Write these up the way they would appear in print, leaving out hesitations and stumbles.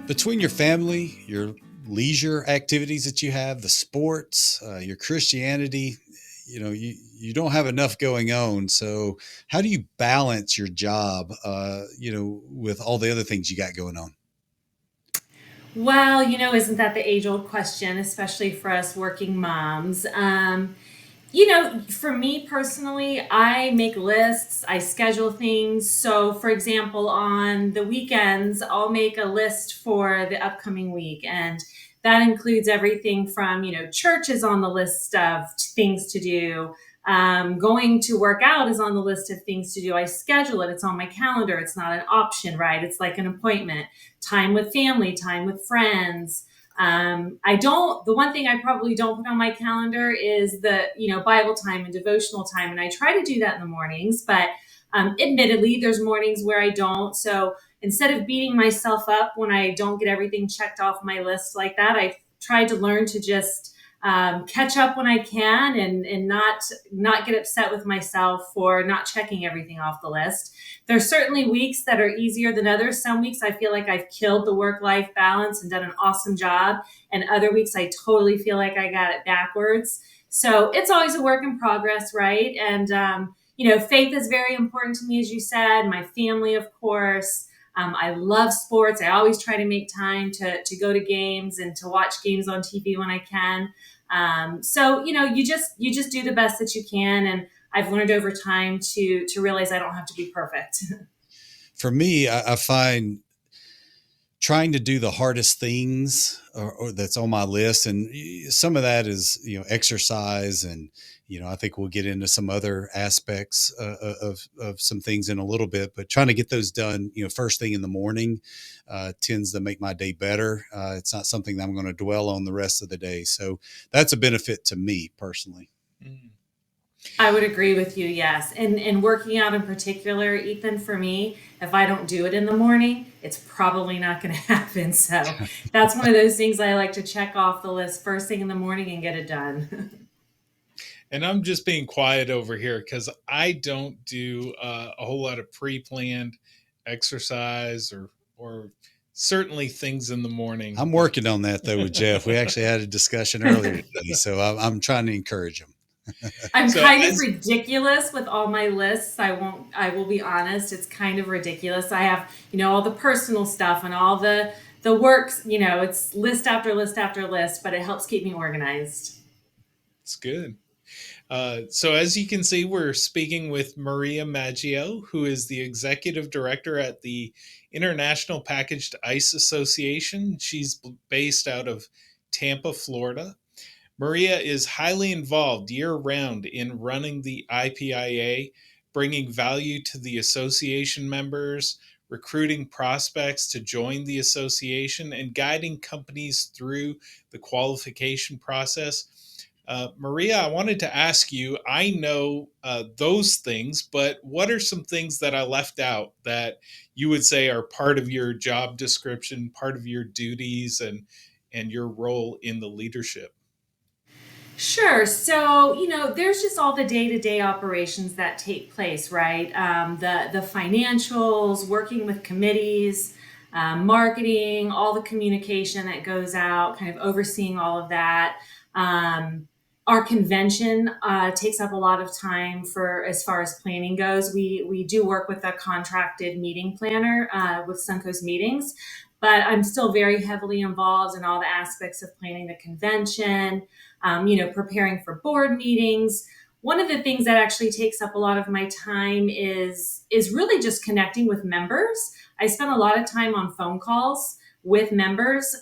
Between your family, your leisure activities that you have, the sports, your Christianity, you don't have enough going on. So how do you balance your job, with all the other things you got going on? Well, isn't that the age old question, especially for us working moms? For me personally, I make lists, I schedule things. So, for example, on the weekends, I'll make a list for the upcoming week. And that includes everything from, church is on the list of things to do. Going to work out is on the list of things to do. I schedule it, it's on my calendar. It's not an option, right? It's like an appointment. Time with family, time with friends. The one thing I probably don't put on my calendar is the, Bible time and devotional time. And I try to do that in the mornings, but admittedly, there's mornings where I don't. So instead of beating myself up when I don't get everything checked off my list like that, I tried to learn to just catch up when I can and not get upset with myself for not checking everything off the list. There's certainly weeks that are easier than others. Some weeks I feel like I've killed the work life balance and done an awesome job. And other weeks I totally feel like I got it backwards. So it's always a work in progress, right? And, faith is very important to me, as you said, my family, of course. I love sports. I always try to make time to go to games and to watch games on TV when I can. So you just do the best that you can, and I've learned over time to realize I don't have to be perfect. For me, I find trying to do the hardest things or that's on my list, and some of that is exercise, and I think we'll get into some other aspects of some things in a little bit, but trying to get those done first thing in the morning tends to make my day better. It's not something that I'm going to dwell on the rest of the day, so that's a benefit to me personally. Mm. I would agree with you, yes. And working out in particular, Ethan, for me, if I don't do it in the morning, it's probably not going to happen. So that's one of those things I like to check off the list first thing in the morning and get it done. And I'm just being quiet over here because I don't do a whole lot of pre-planned exercise or certainly things in the morning. I'm But working on that though with Jeff. We actually had a discussion earlier today, so I'm trying to encourage him. I'm so kind of as ridiculous with all my lists. I will be honest, it's kind of ridiculous. I have, all the personal stuff and all the works, it's list after list after list, but it helps keep me organized. it's good. So, as you can see, we're speaking with Maria Maggio, who is the executive director at the International Packaged Ice Association. She's based out of Tampa, Florida. Maria is highly involved year round in running the IPIA, bringing value to the association members, recruiting prospects to join the association, and guiding companies through the qualification process. Maria, I wanted to ask you, I know those things, but what are some things that I left out that you would say are part of your job description, part of your duties, and your role in the leadership? Sure. So, there's just all the day-to-day operations that take place, right? The financials, working with committees, marketing, all the communication that goes out, kind of overseeing all of that. Um, our convention takes up a lot of time for as far as planning goes. We do work with a contracted meeting planner with Suncoast Meetings, but I'm still very heavily involved in all the aspects of planning the convention, preparing for board meetings. One of the things that actually takes up a lot of my time is really just connecting with members. I spend a lot of time on phone calls with members.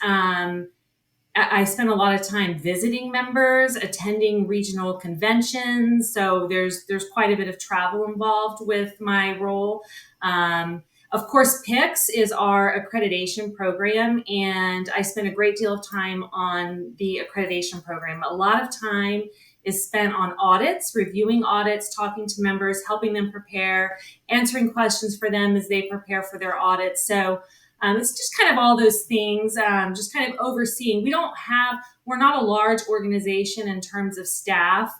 I spend a lot of time visiting members, attending regional conventions. So there's quite a bit of travel involved with my role. Of course, PICS is our accreditation program, and I spend a great deal of time on the accreditation program. A lot of time is spent on audits, reviewing audits, talking to members, helping them prepare, answering questions for them as they prepare for their audits. So it's just kind of all those things, just kind of overseeing. We're not a large organization in terms of staff.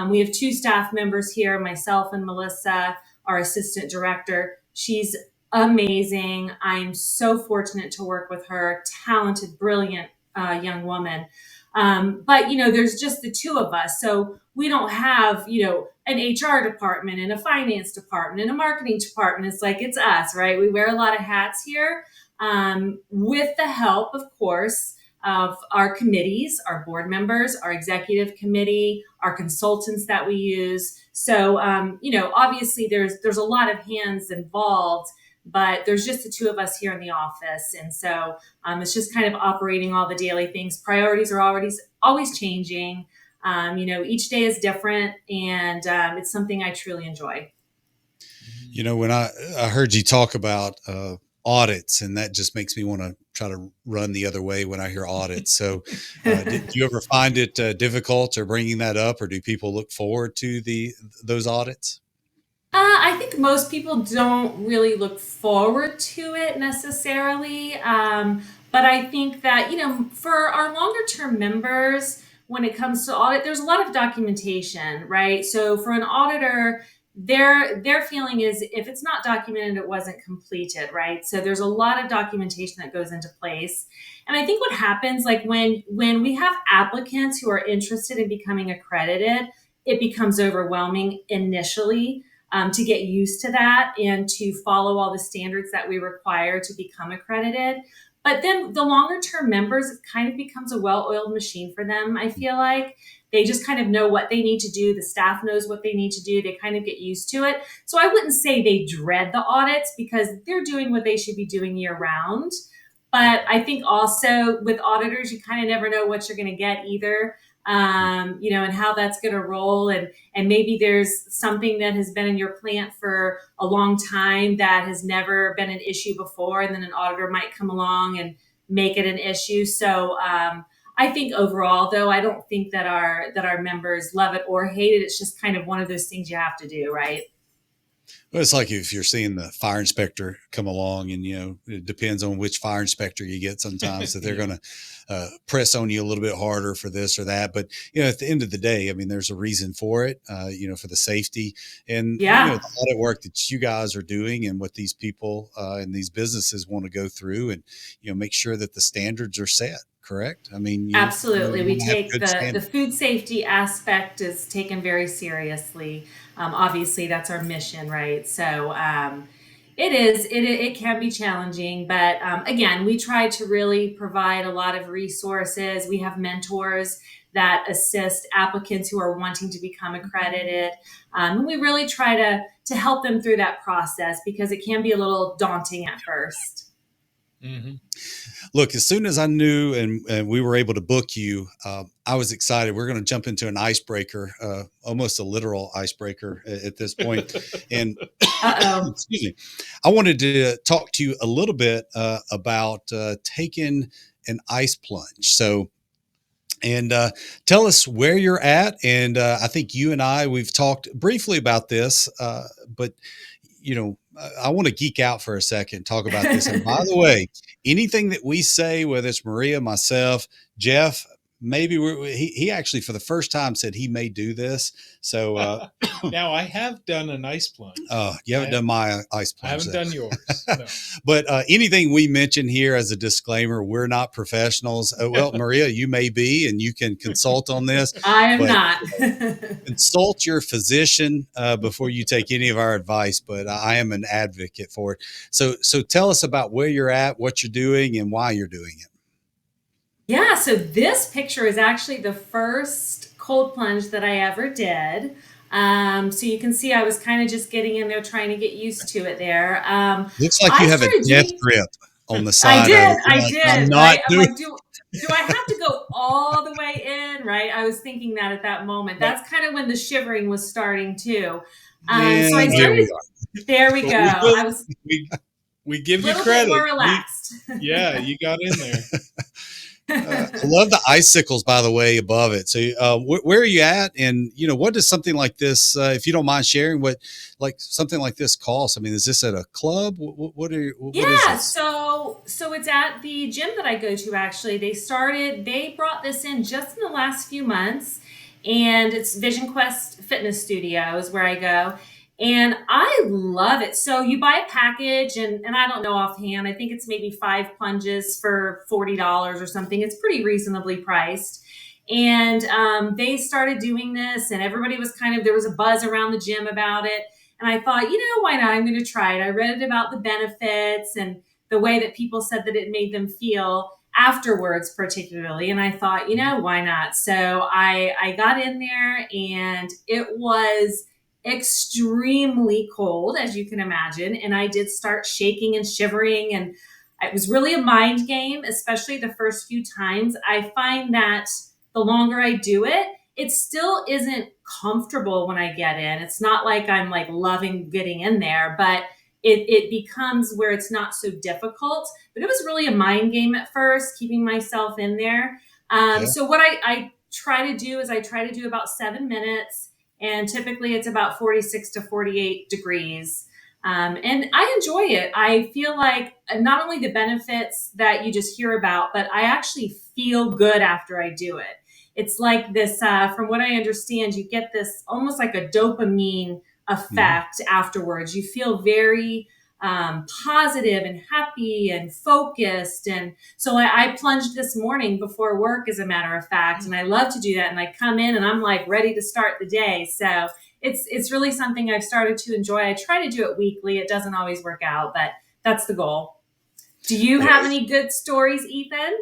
We have two staff members here, myself and Melissa, our assistant director. She's amazing. I'm so fortunate to work with her. Talented, brilliant young woman. But there's just the two of us, so we don't have an HR department and a finance department and a marketing department. It's like it's us, right? We wear a lot of hats here, with the help, of course, of our committees, our board members, our executive committee, our consultants that we use. So, obviously there's a lot of hands involved, but there's just the two of us here in the office. And so it's just kind of operating all the daily things. Priorities are always changing. Each day is different, and it's something I truly enjoy. When I heard you talk about audits, and that just makes me want to try to run the other way when I hear audits. So, do you ever find it difficult or bringing that up, or do people look forward to those audits? I think most people don't really look forward to it necessarily. But I think that, for our longer term members, when it comes to audit, there's a lot of documentation, right? So for an auditor, their feeling is if it's not documented, it wasn't completed, right? So there's a lot of documentation that goes into place. And I think what happens, like when we have applicants who are interested in becoming accredited, it becomes overwhelming initially, to get used to that and to follow all the standards that we require to become accredited. But then the longer term members, it kind of becomes a well oiled machine for them. I feel like they just kind of know what they need to do. The staff knows what they need to do. They kind of get used to it. So I wouldn't say they dread the audits because they're doing what they should be doing year round. But I think also with auditors, you kind of never know what you're going to get either. And how that's going to roll. And maybe there's something that has been in your plant for a long time that has never been an issue before. And then an auditor might come along and make it an issue. So, I think overall, though, I don't think that our members love it or hate it. It's just kind of one of those things you have to do, right? Well, it's like if you're seeing the fire inspector come along, and it depends on which fire inspector you get. Sometimes that they're going to press on you a little bit harder for this or that. But at the end of the day, I mean, there's a reason for it. For the safety and Yeah, the audit work that you guys are doing, and what these people and these businesses want to go through, and make sure that the standards are set correct. I mean, absolutely. you We want to have take good the standards. food safety aspect is taken very seriously. Obviously, that's our mission, right? So it can be challenging, but again, we try to really provide a lot of resources. We have mentors that assist applicants who are wanting to become accredited, and we really try to help them through that process because it can be a little daunting at first. Mm-hmm. Look, as soon as I knew and we were able to book you, I was excited. We're going to jump into an icebreaker, almost a literal icebreaker at this point. And Uh excuse me, I wanted to talk to you a little bit about taking an ice plunge. So, and tell us where you're at. And I think you and we've talked briefly about this, but I want to geek out for a second, talk about this. And by the oh. way, anything that we say, whether it's Maria, myself, Jeff, maybe he actually for the first time said he may do this. So Now I have done an ice plunge. you haven't done my ice I plunge haven't though. done yours. No. But anything we mention here as a disclaimer, we're not professionals. Well, Maria, you may be, and you can consult on this, I am but not. consult your physician before you take any of our advice. But I am an advocate for it. So tell us about where you're at, what you're doing, and why you're doing it. Yeah, so this picture is actually the first cold plunge that I ever did. So you can see I was kind of just getting in there trying to get used to it there. Looks like I you have a started death doing grip on the I side of did, it. You're I like, I'm did, not right? I'm doing. like, do I have to go all the way in, right? I was thinking that at that moment. But That's kind of when the shivering was starting too. So I And here but started, we are. there we but go. we I will was we a give you little bit more credit. relaxed. You got in there. I love the icicles, by the way, above it. So, where are you at? And what does something like this, if you don't mind sharing, what like something like this costs? I mean, is this at a club? What is Yeah, this? so it's at the gym that I go to actually. They brought this in just in the last few months, and it's Vision Quest Fitness Studio is where I go. And I love it. So you buy a package, and I don't know offhand, I think it's maybe 5 plunges for $40 or something. It's pretty reasonably priced. And they started doing this, and everybody was there was a buzz around the gym about it. And I thought, why not? I'm going to try it. I read about the benefits and the way that people said that it made them feel afterwards, particularly. And I thought, why not? So I got in there, and it was extremely cold, as you can imagine. And I did start shaking and shivering. And it was really a mind game, especially the first few times. I find that the longer I do it, it still isn't comfortable when I get in. It's not like I'm like loving getting in there, but it becomes where it's not so difficult. But it was really a mind game at first, keeping myself in there. Yeah. So what I try to do is I try to do about 7 minutes, and typically it's about 46 to 48 degrees. And I enjoy it. I feel like not only the benefits that you just hear about, but I actually feel good after I do it. It's like this, from what I understand, you get this almost like a dopamine Mhm. effect afterwards. You feel very positive and happy and focused. And so I plunged this morning before work, as a matter of fact, and I love to do that. And I come in and I'm like ready to start the day. So it's really something I've started to enjoy. I try to do it weekly. It doesn't always work out, but that's the goal. Do you Yeah. have any good stories, Ethan?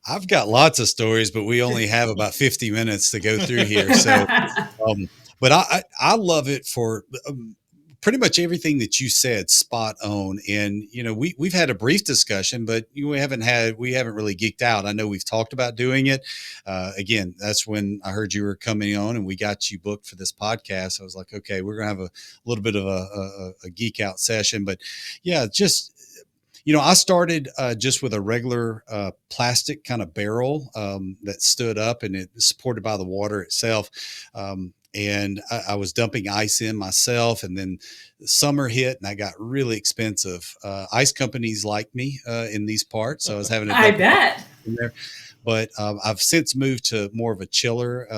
I've got lots of stories, but we only have about 50 minutes to go through here. So, um, but I love it for pretty much everything that you said, spot on. And we've had a brief discussion, but we haven't really geeked out. I know we've talked about doing it. Again, that's when I heard you were coming on, and we got you booked for this podcast. I was like, okay, we're gonna have a little bit of a geek out session, but yeah, just I started just with a regular plastic kind of barrel that stood up, and it was supported by the water itself. And I was dumping ice in myself, and then summer hit, and I got really expensive. Ice companies like me in these parts, so I was having to I dump about bet. in there. But I've since moved to more of a chiller,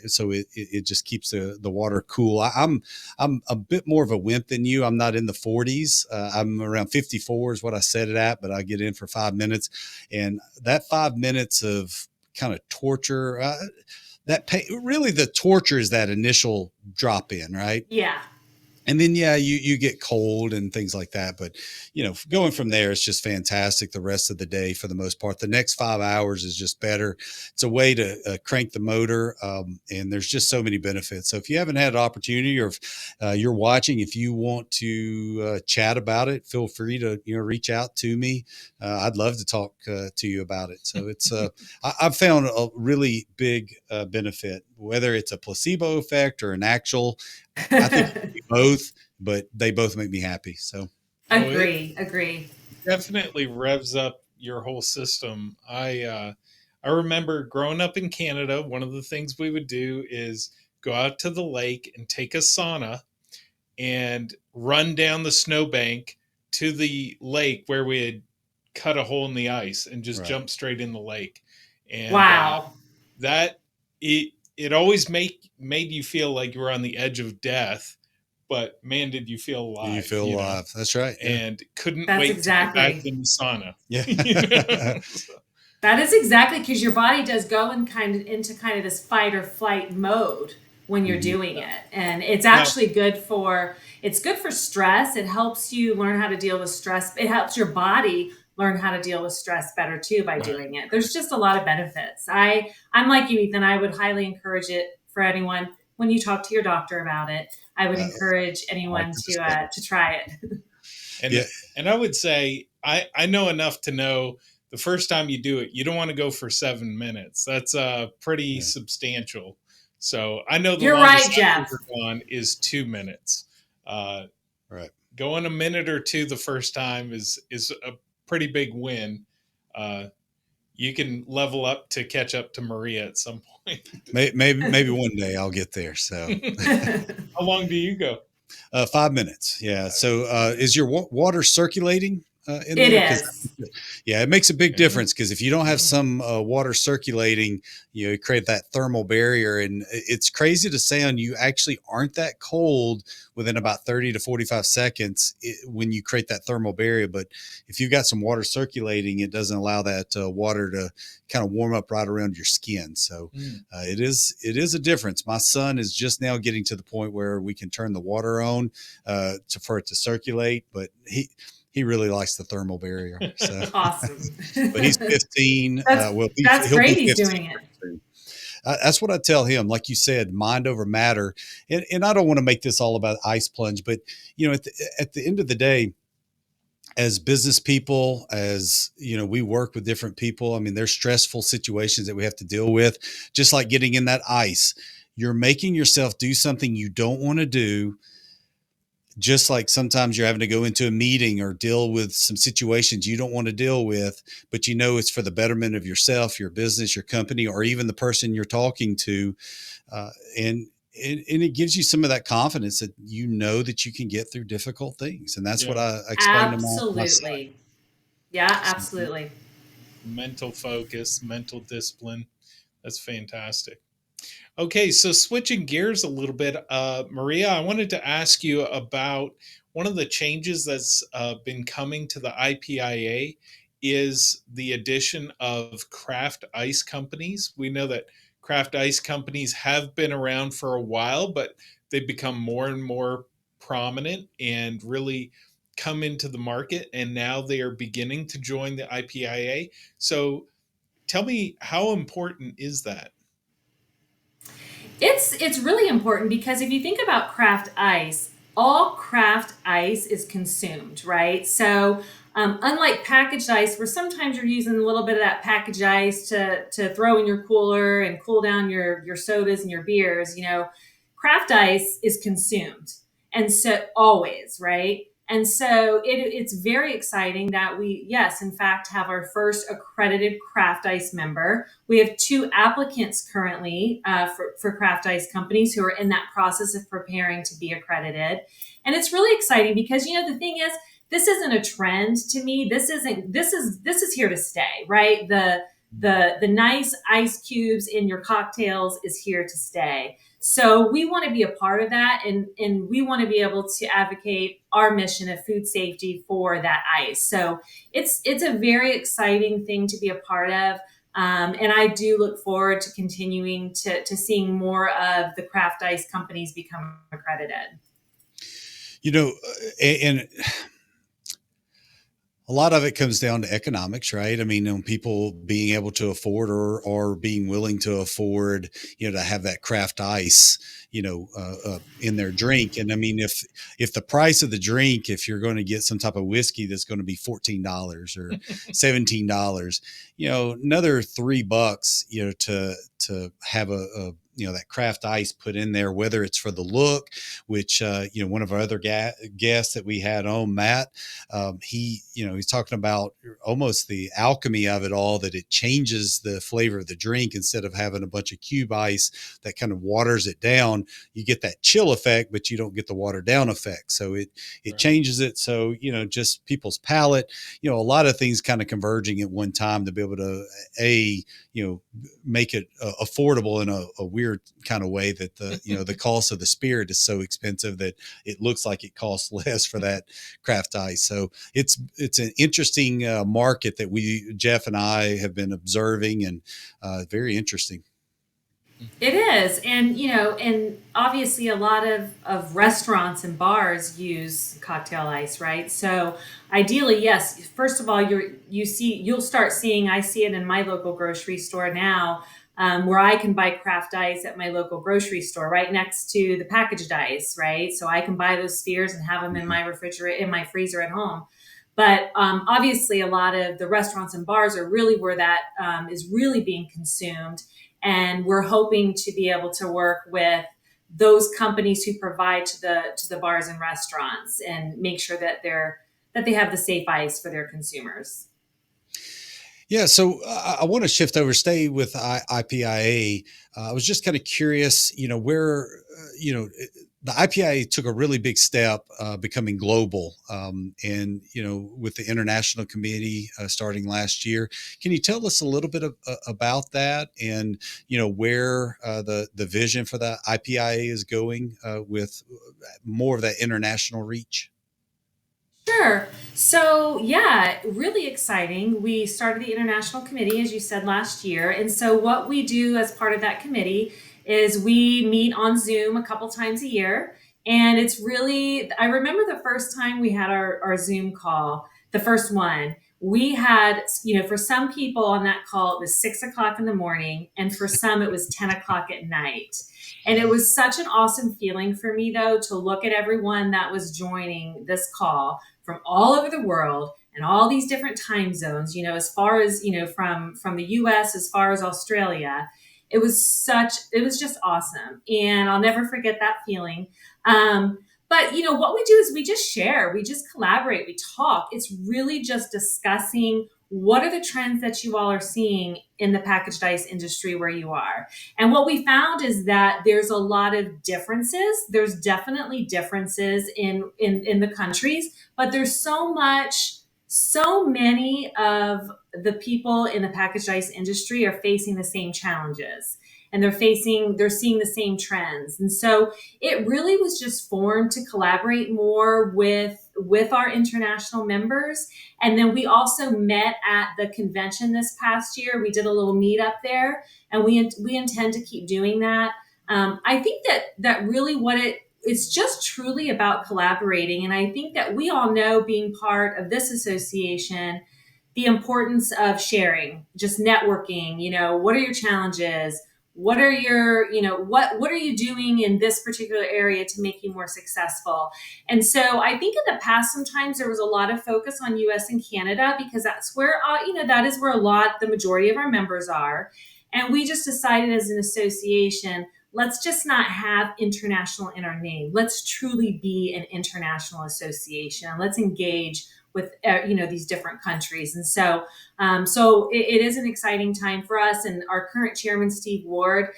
so it just keeps the water cool. I'm a bit more of a wimp than you. I'm not in the 40s. I'm around 54 is what I set it at, but I get in for 5 minutes, and that 5 minutes of kind of torture. Really, the torture is that initial drop in, right? Yeah. And then yeah, you get cold and things like that, but going from there, it's just fantastic the rest of the day. For the most part, the next 5 hours is just better. It's a way to crank the motor, and there's just so many benefits. So if you haven't had an opportunity, or if you're watching, if you want to chat about it, feel free to reach out to me. I'd love to talk to you about it. So it's I've found a really big benefit, whether it's a placebo effect or an actual. I think it could be both, but they both make me happy. So Oh, it Agree. definitely revs up your whole system. I remember growing up in Canada, one of the things we would do is go out to the lake and take a sauna and run down the snowbank to the lake where we had cut a hole in the ice and just right. jump straight in the lake. And Wow. that it always made you feel like you were on the edge of death, but man, did you feel You alive, feel alive. That's right. Yeah. and couldn't That's wait to get back exactly. in the sauna. Yeah. So, That is exactly, because your body does go into kind of this fight or flight mode when you're Mhm. doing it. And it's now, actually good for stress. It helps you learn how to deal with stress. It helps your body learn how to deal with stress better too by right, doing it. There's just a lot of benefits. I'm like you, Ethan. I would highly encourage it for anyone. When you talk to your doctor about it, I would Uh, encourage anyone 100%. to try it. and Yeah. and I would say I know enough to know the first time you do it, you don't want to go for 7 minutes. That's pretty Yeah. substantial. So I know the You're right, longest I've Jeff. ever gone is 2 minutes. Uh, Right. Going a minute or two the first time is a pretty big win. Uh, you can level up to catch up to Maria at some point. Maybe one day I'll get there. So How long do you go? 5 minutes. Yeah. So is your water circulating? in It there? Because is. yeah, it makes a big Yeah. difference. Because if you don't have Yeah. some water circulating, you create that thermal barrier, and it's crazy to sound. You actually aren't that cold within about 30 to 45 seconds when you create that thermal barrier. But if you've got some water circulating, it doesn't allow that water to kind of warm up right around your skin. So Mm. it is a difference. My son is just now getting to the point where we can turn the water on for it to circulate, but he really likes the thermal barrier. So, Awesome. but he's 15. that's Well, that's he'll be great. He's 15 doing it. soon. That's what I tell him. Like you said, mind over matter. And I don't want to make this all about ice plunge, but at the end of the day, as business people, as we work with different people. I mean, there's stressful situations that we have to deal with, just like getting in that ice. You're making yourself do something you don't want to do, just like sometimes you're having to go into a meeting or deal with some situations you don't want to deal with, but it's for the betterment of yourself, your business, your company, or even the person you're talking to. Uh, and it gives you some of that confidence that that you can get through difficult things. And that's what Yeah. I explained to my son. Absolutely. Yeah, So, absolutely. Mental focus, mental discipline. That's fantastic. Okay, so switching gears a little bit, Maria, I wanted to ask you about one of the changes that's been coming to the IPIA is the addition of craft ice companies. We know that craft ice companies have been around for a while, but they've become more and more prominent and really come into the market, and now they are beginning to join the IPIA. So tell me, how important is that? It's really important because if you think about craft ice, all craft ice is consumed, right? So unlike packaged ice, where sometimes you're using a little bit of that packaged ice to throw in your cooler and cool down your sodas and your beers, craft ice is consumed, and so always, right? And so it's very exciting that we, yes, in fact, have our first accredited craft ice member. We have two applicants currently for craft ice companies who are in that process of preparing to be accredited. And it's really exciting because, the thing is, this isn't a trend to me. This is here to stay, right? The nice ice cubes in your cocktails is here to stay. So we want to be a part of that, and we want to be able to advocate our mission of food safety for that ice. So it's a very exciting thing to be a part of. And I do look forward to continuing to seeing more of the craft ice companies become accredited. And a lot of it comes down to economics, right? I mean, people being able to afford or being willing to afford, to have that craft ice, in their drink. And I mean, if the price of the drink, if you're going to get some type of whiskey that's going to be $14 or $17, another $3, to have that craft ice put in there, whether it's for the look, which one of our other guests that we had on, Matt, he's talking about almost the alchemy of it all, that it changes the flavor of the drink. Instead of having a bunch of cube ice that kind of waters it down, you get that chill effect, but you don't get the watered down effect. So it Right. changes it. So, just people's palate, a lot of things kind of converging at one time to be able to, make it affordable in a weird kind of way, that the cost of the spirit is so expensive that it looks like it costs less for that craft ice. So it's an interesting market that Jeff and I have been observing, and very interesting. It is. And obviously a lot of restaurants and bars use cocktail ice, right? So ideally, yes, first of all, you'll start seeing, I see it in my local grocery store now, where I can buy craft ice at my local grocery store right next to the packaged ice, right? So I can buy those spheres and have them in my refrigerator, in my freezer at home. But obviously, a lot of the restaurants and bars are really where that is really being consumed, and we're hoping to be able to work with those companies who provide to the bars and restaurants and make sure that they have the safe ice for their consumers. Yeah, so I want to shift over, stay with IPIA. I was just kind of curious, where, the IPIA took a really big step, becoming global, and with the international committee starting last year. Can you tell us a little bit about that, and where the vision for the IPIA is going with more of that international reach? Sure. So, yeah, really exciting. We started the International Committee, as you said, last year. And so, what we do as part of that committee is we meet on Zoom a couple times a year. And it's really, I remember the first time we had our Zoom call, the first one. We had, for some people on that call, it was 6 o'clock in the morning, and for some, it was 10 o'clock at night. And it was such an awesome feeling for me, though, to look at everyone that was joining this call from all over the world and all these different time zones, as far as, from the US as far as Australia. It was just awesome. And I'll never forget that feeling. But what we do is we just share, we just collaborate, we talk. It's really just discussing what are the trends that you all are seeing in the packaged ice industry where you are. And what we found is that there's a lot of differences. There's definitely differences in the countries, but there's so many of the people in the packaged ice industry are facing the same challenges, and they're seeing the same trends. And so it really was just formed to collaborate more with our international members. And then we also met at the convention this past year. We did a little meetup there, and we intend to keep doing that. I think that really it's just truly about collaborating. And I think that we all know, being part of this association, the importance of sharing, just networking. What are your challenges? What are your, what are you doing in this particular area to make you more successful? And so I think in the past, sometimes there was a lot of focus on US and Canada, because that's where, that is where the majority of our members are. And we just decided as an association, let's just not have international in our name. Let's truly be an international association. Let's engage with these different countries. And so it is an exciting time for us. And our current chairman, Steve Ward,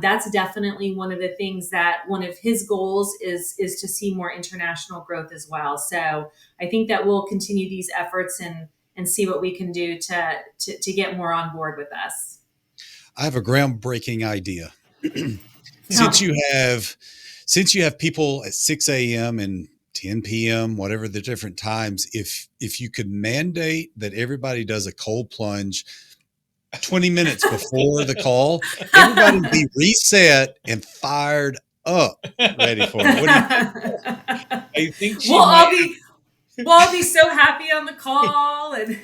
that's definitely one of the things that one of his goals is to see more international growth as well. So I think that we'll continue these efforts and see what we can do to get more on board with us. I have a groundbreaking idea. No. Since you have people at 6 a.m. and 10 p.m., whatever the different times, if you could mandate that everybody does a cold plunge 20 minutes before the call, everybody be reset and fired up, ready for it. What do you I think We'll all be so happy on the call. And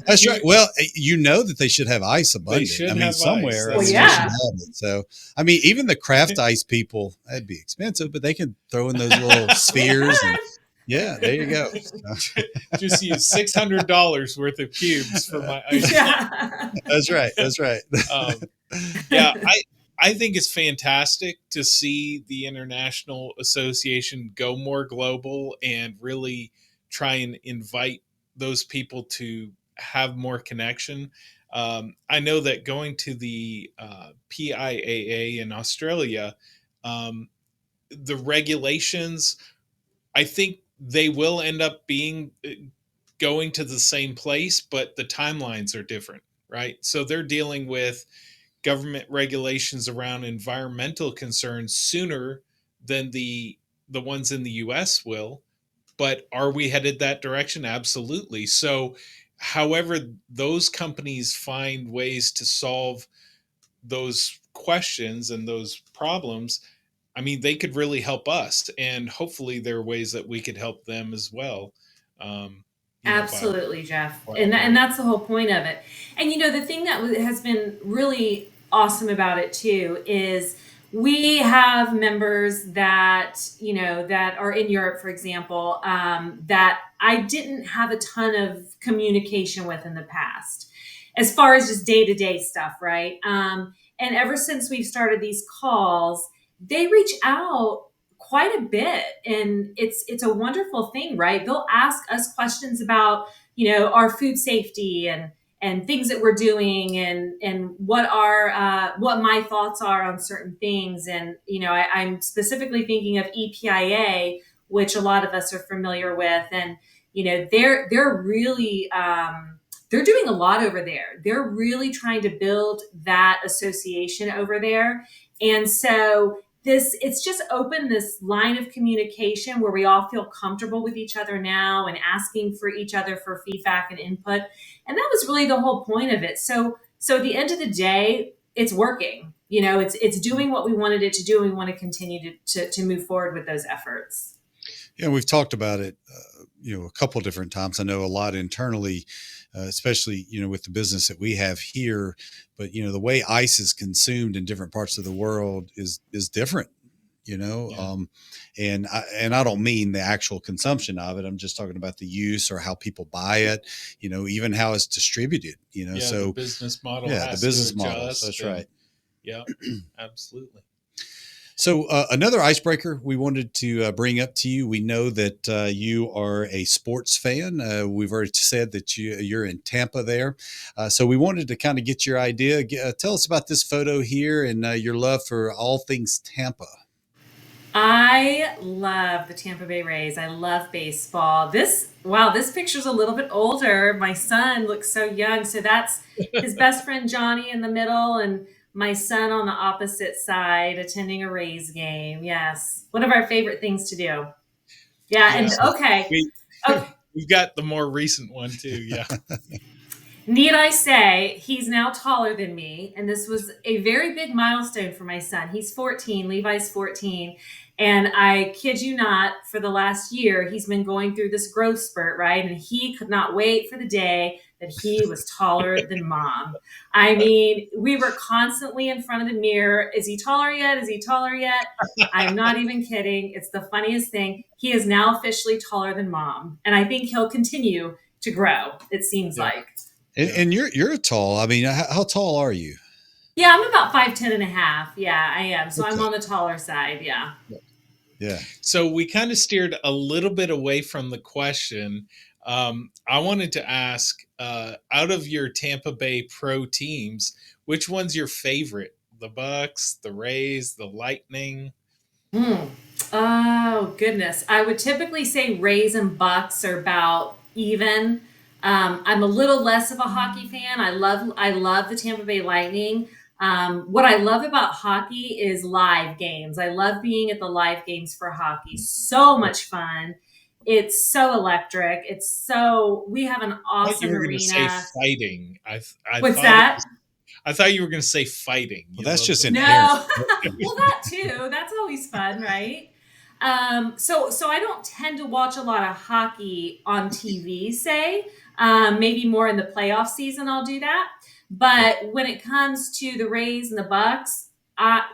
That's right. Well, that they should have ice abundant. Somewhere Well, they should yeah. have it. So, even the craft ice people, that'd be expensive, but they could throw in those little spheres. And yeah, there you go. just use $600 worth of cubes for my ice. Yeah. That's right. That's right. Yeah, I think it's fantastic to see the International Association go more global and really try and invite those people to have more connection. I know that going to the PIAA in Australia, the regulations, I think they will end up being going to the same place, but the timelines are different, right? So they're dealing with government regulations around environmental concerns sooner than the ones in the US will. But are we headed that direction? Absolutely. So however those companies find ways to solve those questions and those problems, they could really help us, and hopefully there are ways that we could help them as well. Um, Absolutely, Jeff. by And that's the whole point of it. And the thing that has been really awesome about it too is we have members that, that are in Europe, for example, that I didn't have a ton of communication with in the past, as far as just day to day stuff, right? And ever since we've started these calls, they reach out quite a bit, and it's a wonderful thing, right? They'll ask us questions about our food safety, and things that we're doing, and what my thoughts are on certain things. And I'm specifically thinking of EPIA, which a lot of us are familiar with, and they're really they're doing a lot over there. They're really trying to build that association over there. And so it's just opened this line of communication where we all feel comfortable with each other now and asking for each other for feedback and input. And that was really the whole point of it. So at the end of the day, it's working. It's doing what we wanted it to do, and we want to continue to move forward with those efforts. Yeah, we've talked about it, a couple different times. I know a lot internally, especially with the business that we have here. But the way ice is consumed in different parts of the world is different. Yeah. And I don't mean the actual consumption of it. I'm just talking about the use or how people buy it. Even how it's distributed. Yeah, so the business model. Yeah, has the business to model. adjust That's and- right. Yeah, absolutely. So another icebreaker we wanted to bring up to you. We know that you are a sports fan. We've already said that you're in Tampa there. So we wanted to kind of get your idea. Tell us about this photo here and your love for all things Tampa. I love the Tampa Bay Rays. I love baseball. This picture's a little bit older. My son looks so young. So that's his best friend Johnny in the middle, and my son on the opposite side attending a Rays game. Yes. One of our favorite things to do. Yeah. And okay. We've got the more recent one too. Yeah. Need I say, he's now taller than me, and this was a very big milestone for my son. He's 14, Levi's 14, and I kid you not, for the last year, he's been going through this growth spurt, right? And he could not wait for the day that he was taller than mom. I mean, we were constantly in front of the mirror. Is he taller yet? Is he taller yet? I'm not even kidding. It's the funniest thing. He is now officially taller than mom, and I think he'll continue to grow, it seems like. And you're tall. I mean, how tall are you? Yeah, I'm about 5'10" and a half. Yeah, I am. So I'm on the taller side. Yeah. Yeah. So we kind of steered a little bit away from the question. I wanted to ask, out of your Tampa Bay pro teams, which one's your favorite? The Bucks, the Rays, the Lightning? Oh, goodness. I would typically say Rays and Bucks are about even. I'm a little less of a hockey fan. I love the Tampa Bay Lightning. What I love about hockey is live games. I love being at the live games for hockey. So much fun. It's so electric. We have an I thought you awesome were going to say arena. fighting. What's that? I thought you were going to say fighting. Well, that's just No. inherent. Well, that too. That's always fun, right? So I don't tend to watch a lot of hockey on TV, say. Maybe more in the playoff season, I'll do that. But when it comes to the Rays and the Bucks,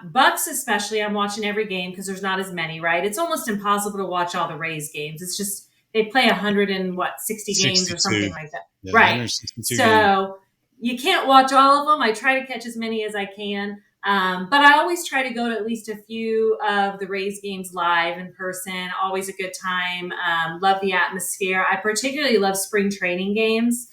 Bucks especially, I'm watching every game because there's not as many, right? It's almost impossible to watch all the Rays games. It's just they play 160 games or something like that, Yeah, right? 162 So games. you can't watch all of them. I try to catch as many as I can. But I always try to go to at least a few of the Rays games live in person. Always a good time. Love the atmosphere. I particularly love spring training games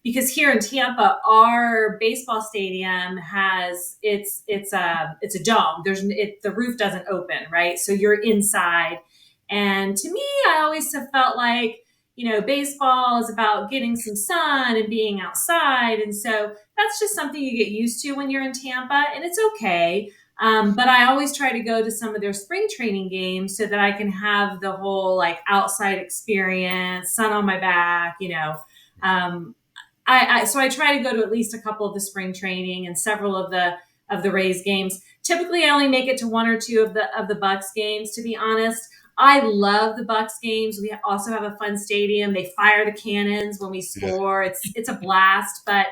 because here in Tampa, our baseball stadium has it's a dome. The roof doesn't open, right? So you're inside. And to me, I always have felt like baseball is about getting some sun and being outside. And so that's just something you get used to when you're in Tampa, and it's okay. But I always try to go to some of their spring training games so that I can have the whole like outside experience, sun on my back. So I try to go to at least a couple of the spring training and several of the Rays games. Typically, I only make it to one or two of the Bucks games, to be honest. I love the Bucks games. We also have a fun stadium. They fire the cannons when we score. Yeah. It's a blast, but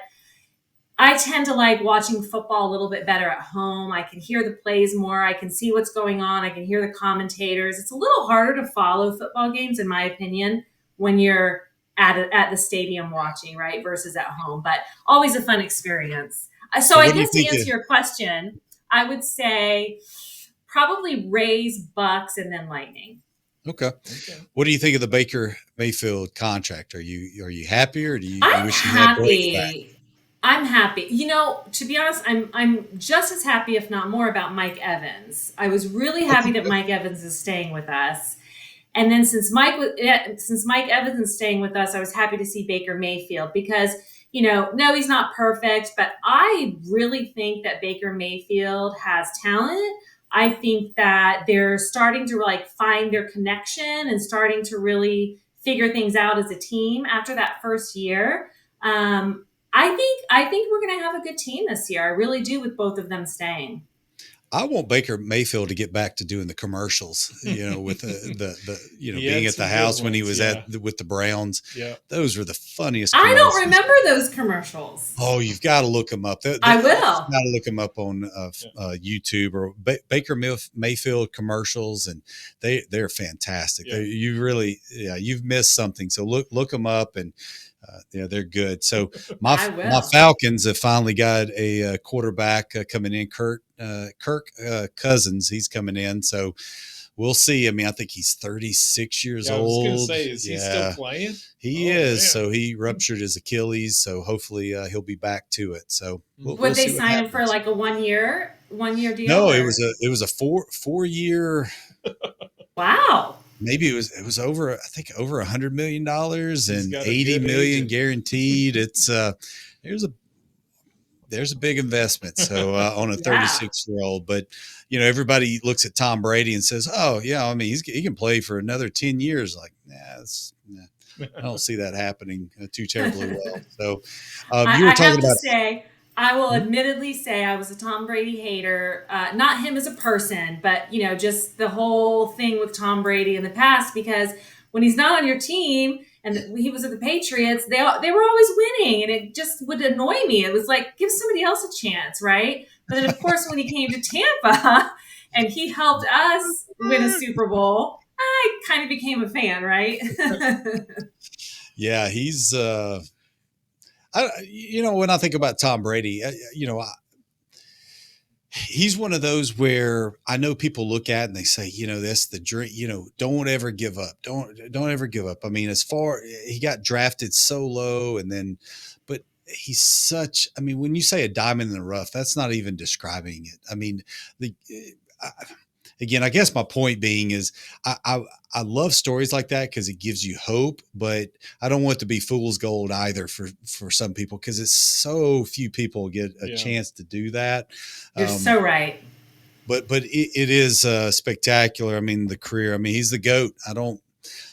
I tend to like watching football a little bit better at home. I can hear the plays more. I can see what's going on. I can hear the commentators. It's a little harder to follow football games, in my opinion, when you're at the stadium watching, right, versus at home. But always a fun experience. So I guess to answer your question, I would say probably Rays, Bucks, and then Lightning. Okay. Okay. What do you think of the Baker Mayfield contract? Are you happy, or do you I'm wish you had Blake back? happy. I'm happy. To be honest, I'm just as happy, if not more, about Mike Evans. I was really happy that Mike Evans is staying with us. And then since Mike Evans is staying with us, I was happy to see Baker Mayfield because no, he's not perfect, but I really think that Baker Mayfield has talent. I think that they're starting to like find their connection and starting to really figure things out as a team after that first year. I think we're going to have a good team this year. I really do, with both of them staying. I want Baker Mayfield to get back to doing the commercials, with He being had at the some good house when he ones. was Yeah. with the Browns. Yeah. Those were the funniest I don't commercials. remember those commercials. Oh, you've got to look them up. I You've will. got to look them up on YouTube, or Baker Mayfield commercials, and they're fantastic. Yeah. You've missed something. So look them up, and they're good. So I my will. Falcons have finally got a quarterback coming in, Kirk Cousins. He's coming in, so we'll see. I mean, I think he's 36 years Yeah, I was gonna old. say, is he still Yeah, playing? he Oh is. man. So he ruptured his Achilles. So hopefully he'll be back to it. So we'll Would they see what sign him for happens. like a one year deal No, or? it was a four year. Wow. Maybe it was over. I think over $100 million He's and got a 80 good million agent. guaranteed. It's there's a there's a big investment. So on a Yeah. 36-year-old, but everybody looks at Tom Brady and says, "Oh, yeah, I mean, he can play for another 10 years." Like, nah, I don't see that happening too terribly well. So you were I talking have to about. say, I will Hmm? admittedly say I was a Tom Brady hater. Not him as a person, but just the whole thing with Tom Brady in the past. Because when he's not on your team, and he was at the Patriots, they were always winning, and it just would annoy me. It was like, give somebody else a chance, right? But then, of course, when he came to Tampa and he helped us win a Super Bowl, I kind of became a fan, right? Yeah, he's. When I think about Tom Brady, he's one of those where I know people look at and they say, that's the dream. Don't ever give up. Don't ever give up. I mean, he got drafted so low, and then, but he's such. I mean, when you say a diamond in the rough, that's not even describing it. I mean, the. I, Again, I guess my point being is I love stories like that because it gives you hope, but I don't want it to be fool's gold either for some people, because it's so few people get a Yeah. chance to do that. You're so right. But it is spectacular. I mean, the career. I mean, he's the GOAT. I don't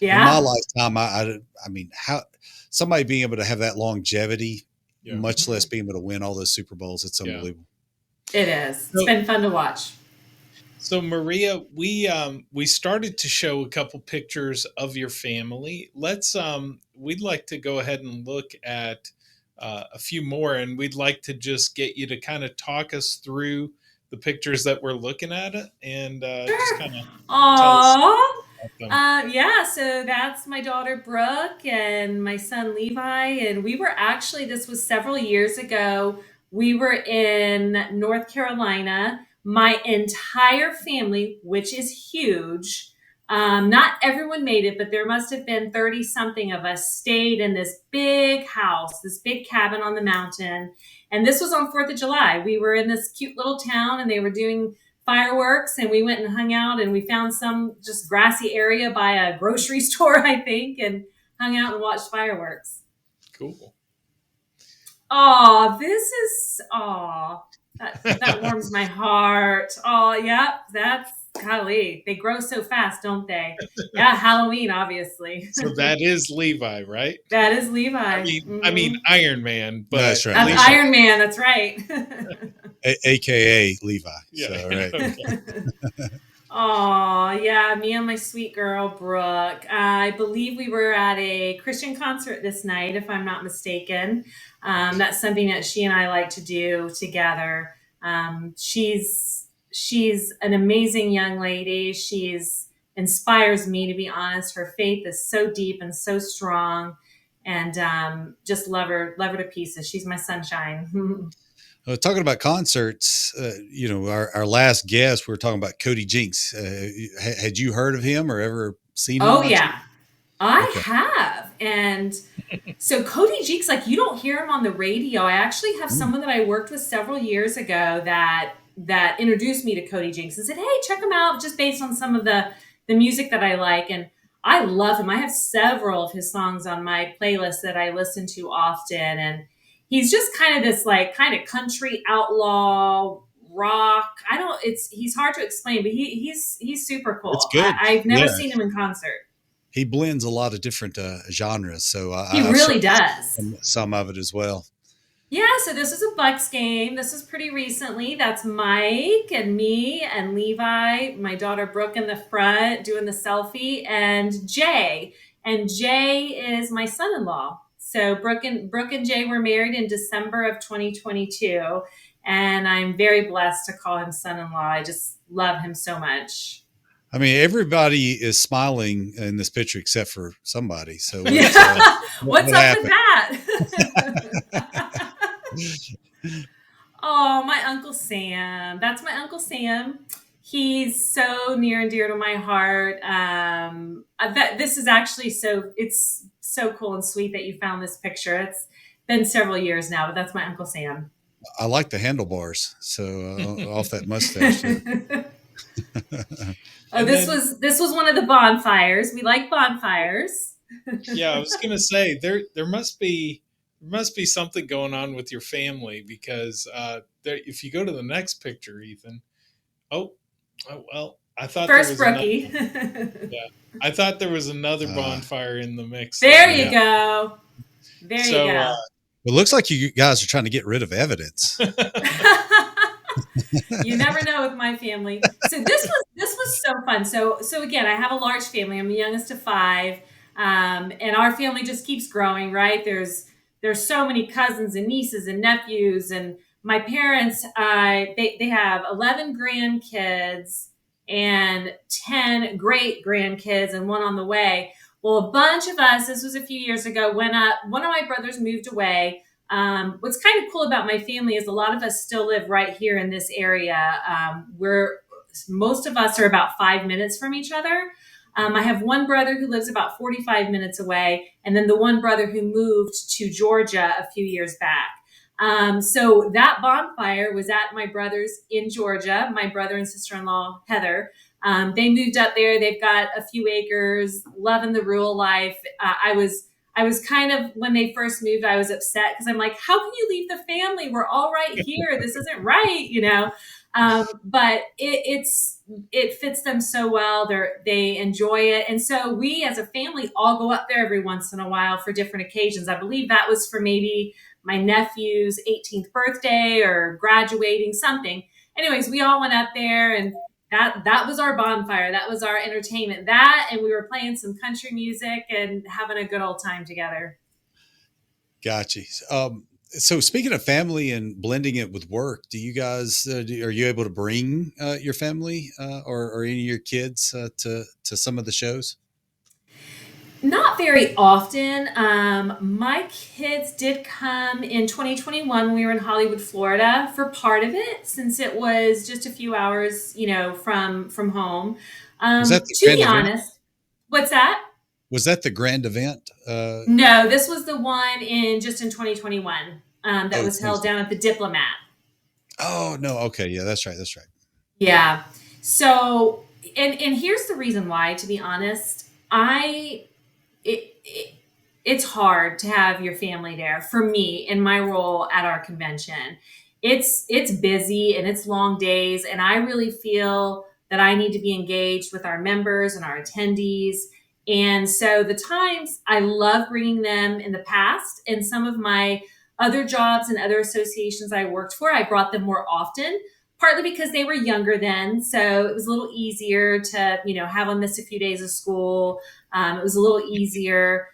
in my Yeah. lifetime. I mean, how somebody being able to have that longevity, Yeah. much less being able to win all those Super Bowls. It's Yeah. unbelievable. It is. It's So, been fun to watch. so Maria, we started to show a couple pictures of your family. We'd like to go ahead and look at a few more, and we'd like to just get you to kind of talk us through the pictures that we're looking at, and just Sure. kind of tell us Aww. about them. Yeah, so that's my daughter Brooke and my son Levi. And this was several years ago. We were in North Carolina. My entire family, which is huge, not everyone made it, but there must have been 30 something of us, stayed in this big house, this big cabin on the mountain. And this was on 4th of July. We were in this cute little town and they were doing fireworks, and we went and hung out, and we found some just grassy area by a grocery store, I think, and hung out and watched fireworks. Cool. Oh, that warms my heart. Oh, yep, that's golly. They grow so fast, don't they? Yeah, Halloween, obviously. So that is Levi, right? That is Levi. I mean Iron Man, but That's right, That's Levi, Iron Man, that's right. AKA Levi. yeah. So right. Okay. Oh, yeah, me and my sweet girl, Brooke. I believe we were at a Christian concert this night, if I'm not mistaken. That's something that she and I like to do together. She's an amazing young lady. She's inspires me, to be honest. Her faith is so deep and so strong, and just love her to pieces. She's my sunshine. Talking about concerts, our last guest, we were talking about Cody Jinks. Had you heard of him or ever seen him Oh by chance? yeah, I Okay. have. And so Cody Jeeks, like you don't hear him on the radio. I actually have Mm. someone that I worked with several years ago that introduced me to Cody Jinks and said, "Hey, check him out," just based on some of the music that I like. And I love him. I have several of his songs on my playlist that I listen to often. And he's just kind of this like kind of country outlaw rock. I don't. It's he's hard to explain, but he's super It's cool. good. I've never Yeah. seen him in concert. He blends a lot of different genres. So He I've really certainly does. seen some of it as well. Yeah, so this is a Bucks game. This is pretty recently. That's Mike and me and Levi, my daughter Brooke in the front doing the selfie, and Jay. And Jay is my son-in-law. So Brooke and Jay were married in December of 2022, and I'm very blessed to call him son-in-law. I just love him so much. I mean, everybody is smiling in this picture except for somebody. So Yeah. What's what up with happened? that? Oh, my Uncle Sam. That's my Uncle Sam. He's so near and dear to my heart. I bet this is actually it's so cool and sweet that you found this picture. It's been several years now, but that's my Uncle Sam. I like the handlebars. So off that mustache there. Oh, And then, this was one of the bonfires. We like bonfires. yeah, I was gonna say there must be something going on with your family because if you go to the next picture, Ethan. Oh, well, I thought there First was another. brookie. Yeah, I thought there was another Uh, bonfire in the mix There there. you yeah. go. There you So, go. It looks like you guys are trying to get rid of evidence. You never know with my family. So this was so fun. So again, I have a large family. I'm the youngest of five, and our family just keeps growing. Right? There's so many cousins and nieces and nephews, and my parents. They have 11 grandkids and 10 great grandkids, and one on the way. Well, a bunch of us. This was a few years ago. When one of my brothers moved away. What's kind of cool about my family is a lot of us still live right here in this area. We're Most of us are about 5 minutes from each other. I have one brother who lives about 45 minutes away, and then the one brother who moved to Georgia a few years back. So that bonfire was at my brother's in Georgia, my brother and sister-in-law, Heather. They moved up there. They've got a few acres, loving the rural life. I was kind of, when they first moved, I was upset because I'm like, how can you leave the family? We're all right here. This isn't right. But it fits them so well. They enjoy it. And so we as a family all go up there every once in a while for different occasions. I believe that was for maybe my nephew's 18th birthday or graduating, something. Anyways, we all went up there, and that was our bonfire. That was our entertainment. That, and we were playing some country music and having a good old time together. Gotcha. So speaking of family and blending it with work, do you guys are you able to bring your family or any of your kids to some of the shows? Not very often. My kids did come in 2021 when we were in Hollywood, Florida, for part of it, since it was just a few hours, from home. Was that the To grand be event? honest, what's that? Was that the grand event? No, this was the one in 2021 that Oh, was held down at the Diplomat. oh no. Okay, yeah, that's right. That's right. Yeah. So, and here's the reason why. To be honest, it, it it's hard to have your family there for me in my role at our convention. It's busy and it's long days, and I really feel that I need to be engaged with our members and our attendees. And so the times I love bringing them in the past, and some of my other jobs and other associations I worked for, I brought them more often, partly because they were younger then. So it was a little easier to, have them miss a few days of school. It was a little easier,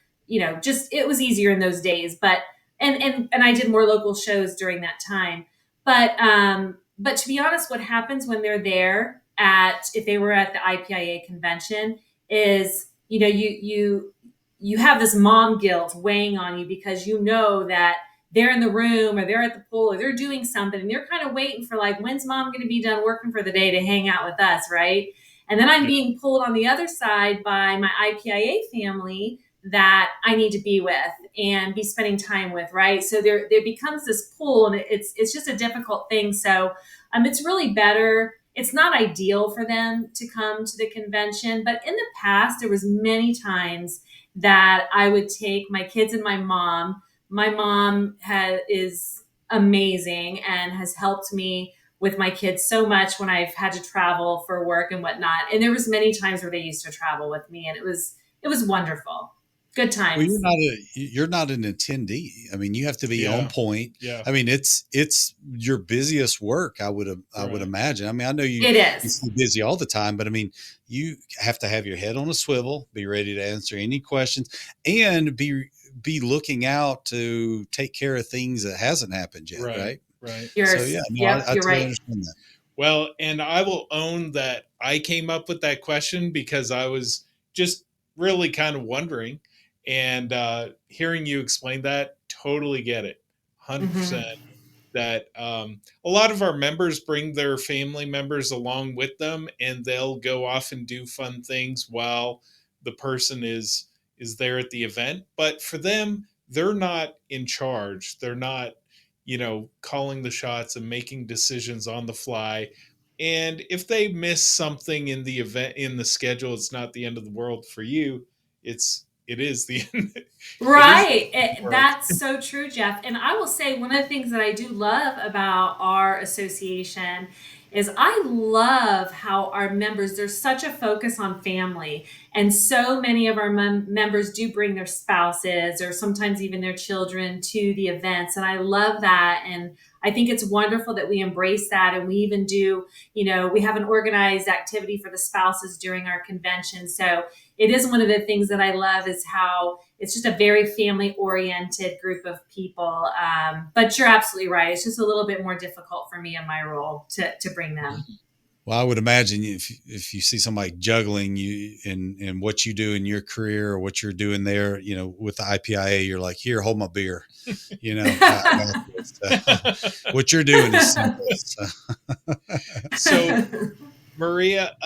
just it was easier in those days. But and I did more local shows during that time. But to be honest, what happens when they're there at if they were at the IPIA convention is, you have this mom guilt weighing on you because you know that they're in the room or they're at the pool or they're doing something and they're kind of waiting for like, when's mom going to be done working for the day to hang out with us, right? And then I'm being pulled on the other side by my IPIA family that I need to be with and be spending time with, right? So there becomes this pull, and it's just a difficult thing. So it's really better. It's not ideal for them to come to the convention, but in the past, there was many times that I would take my kids and my mom. My mom is amazing and has helped me with my kids so much when I've had to travel for work and whatnot. And there was many times where they used to travel with me, and it was wonderful. Good Well, times. you're not an attendee. I mean, you have to be on Yeah. point. Yeah. I mean, it's your busiest work. I would Right. imagine. I mean, I know It you is. stay busy all the time, but I mean, you have to have your head on a swivel, be ready to answer any questions, and be looking out to take care of things that hasn't happened yet, Right. right? Right. So yeah, no, Yep, I you're totally right. understand that. Well, and I will own that I came up with that question because I was just really kind of wondering, and hearing you explain that, totally get it, 100%. Mm-hmm. That a lot of our members bring their family members along with them, and they'll go off and do fun things while the person is there at the event. But for them, they're not in charge. They're not, calling the shots and making decisions on the fly. And if they miss something in the event, in the schedule, it's not the end of the world for you. It is the end. It is the Right. end of the world. That's so true, Jeff. And I will say one of the things that I do love about our association is I love how our members, there's such a focus on family. And so many of our members do bring their spouses or sometimes even their children to the events. And I love that. And I think it's wonderful that we embrace that. And we even do, we have an organized activity for the spouses during our convention. So it is one of the things that I love is how it's just a very family oriented group of people. But you're absolutely right. It's just a little bit more difficult for me in my role to bring them. Well, I would imagine if you see somebody juggling you in what you do in your career or what you're doing there, with the IPIA, you're like, here, hold my beer. I got this. What you're doing is simple. So, Maria,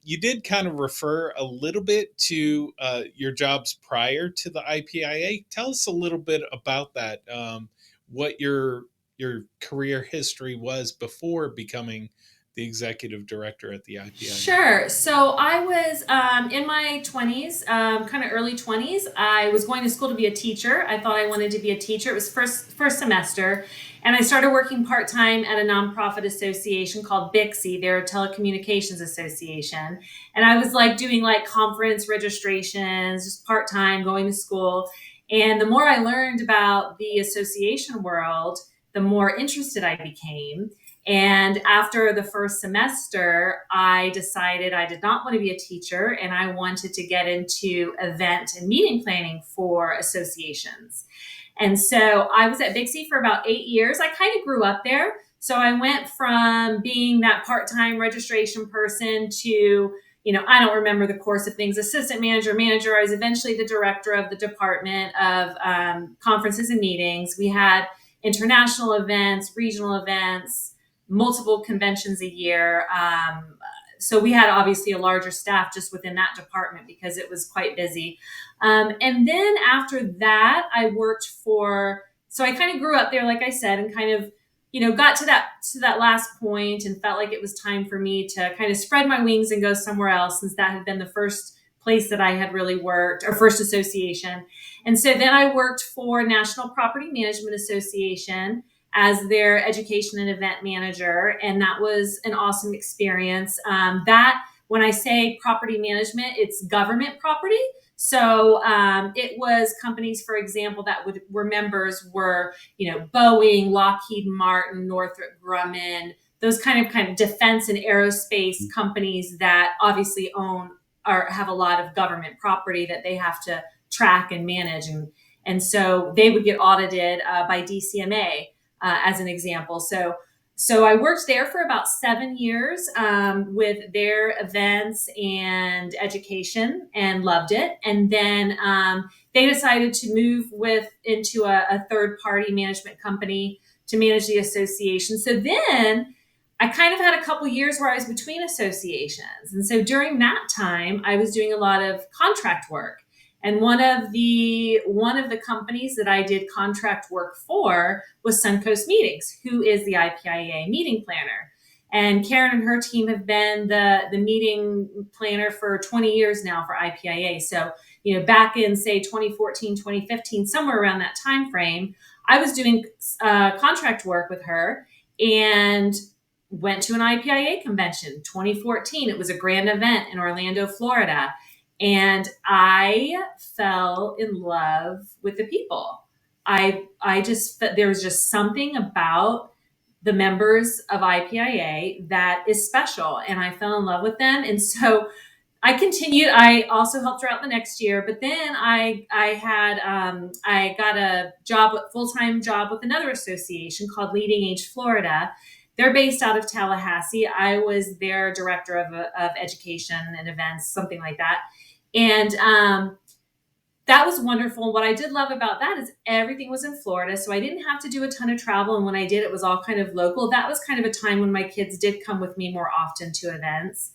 you did kind of refer a little bit to your jobs prior to the IPIA. Tell us a little bit about that. What your career history was before becoming the executive director at the IPIA. Sure. So I was in my 20s, kind of early 20s. I was going to school to be a teacher. I thought I wanted to be a teacher. It was first semester. And I started working part time at a nonprofit association called BTI. They're a telecommunications association. And I was like doing like conference registrations, just part time, going to school. And the more I learned about the association world, the more interested I became. And after the first semester, I decided I did not want to be a teacher and I wanted to get into event and meeting planning for associations. And so I was at BTI for about 8 years. I kind of grew up there. So I went from being that part-time registration person to, I don't remember the course of things, assistant manager, manager. I was eventually the director of the department of conferences and meetings. We had international events, regional events, multiple conventions a year. So we had obviously a larger staff just within that department because it was quite busy. And then after that, I worked so I kind of grew up there, like I said, and kind of, got to that last point and felt like it was time for me to kind of spread my wings and go somewhere else, since that had been the first place that I had really worked, or first association. And so then I worked for National Property Management Association as their education and event manager. And that was an awesome experience. When I say property management, it's government property. So it was companies, for example, that were members were, Boeing, Lockheed Martin, Northrop Grumman, those kind of defense and aerospace companies that obviously own or have a lot of government property that they have to track and manage. And so they would get audited by DCMA. As an example. So I worked there for about 7 years with their events and education and loved it. And then they decided to move into a third-party management company to manage the association. So then I kind of had a couple years where I was between associations. And so during that time, I was doing a lot of contract work. And one of the companies that I did contract work for was Suncoast Meetings, who is the IPIA meeting planner. And Karen and her team have been the meeting planner for 20 years now for IPIA. So, back in, say, 2014, 2015, somewhere around that time frame, I was doing contract work with her and went to an IPIA convention, 2014. It was a grand event in Orlando, Florida. And I fell in love with the people. I just, there was just something about the members of IPIA that is special, and I fell in love with them. And so I continued. I also helped her out the next year, but then I got a full-time job with another association called Leading Age Florida. They're based out of Tallahassee. I was their director of education and events, something like that. And that was wonderful. What I did love about that is everything was in Florida, so I didn't have to do a ton of travel. And when I did, it was all kind of local. That was kind of a time when my kids did come with me more often to events.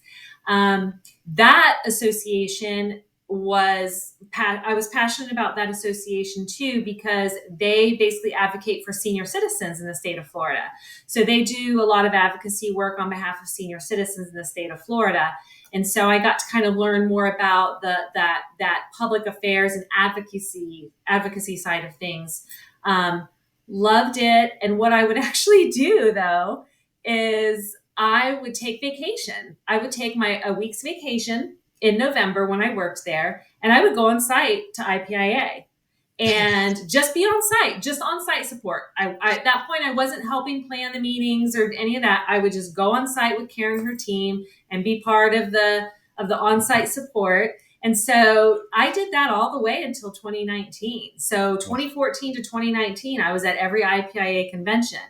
That association I was passionate about that association too, because they basically advocate for senior citizens in the state of Florida. So they do a lot of advocacy work on behalf of senior citizens in the state of Florida. And so I got to kind of learn more about that public affairs and advocacy side of things. Loved it. And what I would actually do though is I would take vacation. I would take a week's vacation in November when I worked there, and I would go on site to IPIA and just be on site, just on site support. At that point, I wasn't helping plan the meetings or any of that. I would just go on site with Karen and her team and be part of the on-site support. And so I did that all the way until 2019. So 2014 to 2019, I was at every IPIA convention.